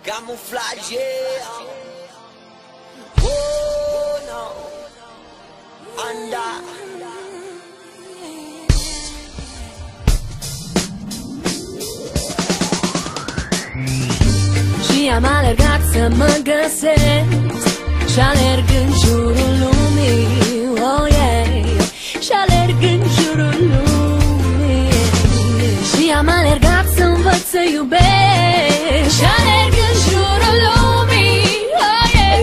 Camuflaje. Oh no. Anda. Și am alergat să mă găsesc și alerg în jurul lumii, oh yeah. Și alerg în jurul lumii. Și am alergat să învăț să iubesc și alerg în jurul lumii, oh yeah.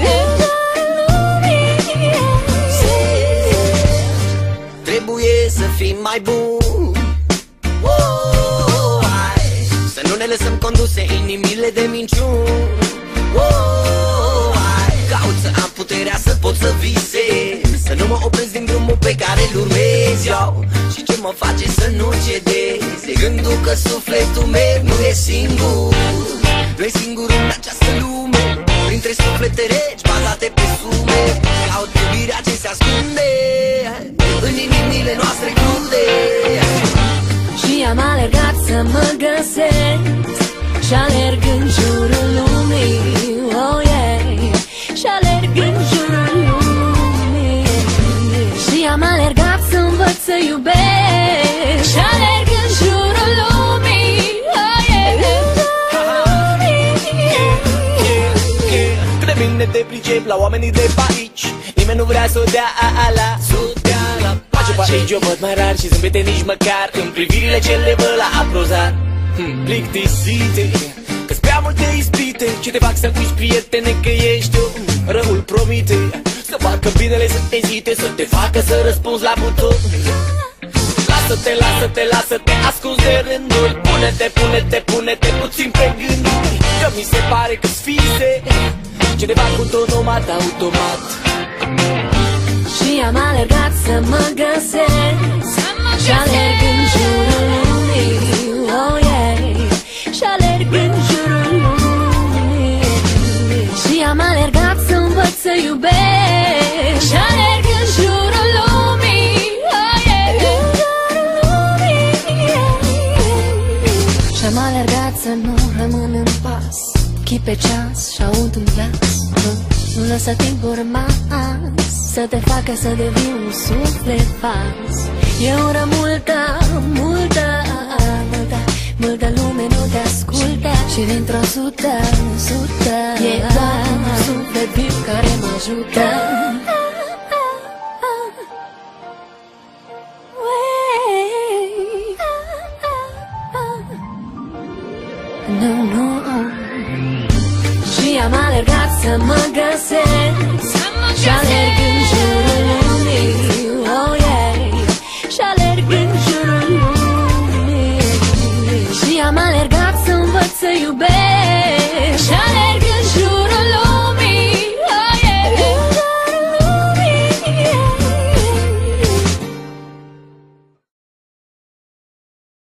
Trebuie să fim mai buni, oh, hai. Să nu ne lăsăm conduse inimile de minciuni, oh, hai. Caut să am puterea să pot să visez, să nu mă opresc din drumul pe care îl urmez, yo. Și ce mă face să nu cedez e gândul că sufletul meu nu e singur. Nu e singur în această lume, printre suflete regi bazate pe sume. Caut iubirea ce se ascunde în inimile noastre crude. Și am alergat să mă găsesc și alerg în jurul lumii, oh yeah. Și alerg în jurul lumii. Și am alergat să învăț să iubesc și alerg în jurul lumii, oh yeah. Cât de bine te pricep la oamenii de pe aici, nimeni nu vrea să o dea la face pe aici, o văd mai rar și zâmbete nici măcar în privirile ce le văd la aprozar. Plictisite, că-s prea multe ispite ce te fac să uiți, prietene, că ești eu. Răul promite să facă binele, să ezite, să te facă să răspunzi la buton. Lasă-te, lasă-te, lasă-te ascuns de rânduri. Pune-te, pune-te, pune-te puțin pe gânduri, că mi se pare că-s fise ce te fac automat, automat. Și am alergat să mă găsesc și alerg în jurul lumii, oh yeah. Și alerg în jurul lumii. Și am alergat să învăț să iubesc și alerg în jurul lumii, oh yeah. Și am alergat să nu rămân în pas, ochii pe ceas și aud un glas, nu lăsa timpul rămas să te facă să devii un suflet fals. E o oră multă, multă, multă, multă lume nu te ascultă și dintr-o sută e doar un suflet viu care mă ajută. Și am alergat să mă găsesc și alerg în jurul lumii, oh yeah. Și alerg în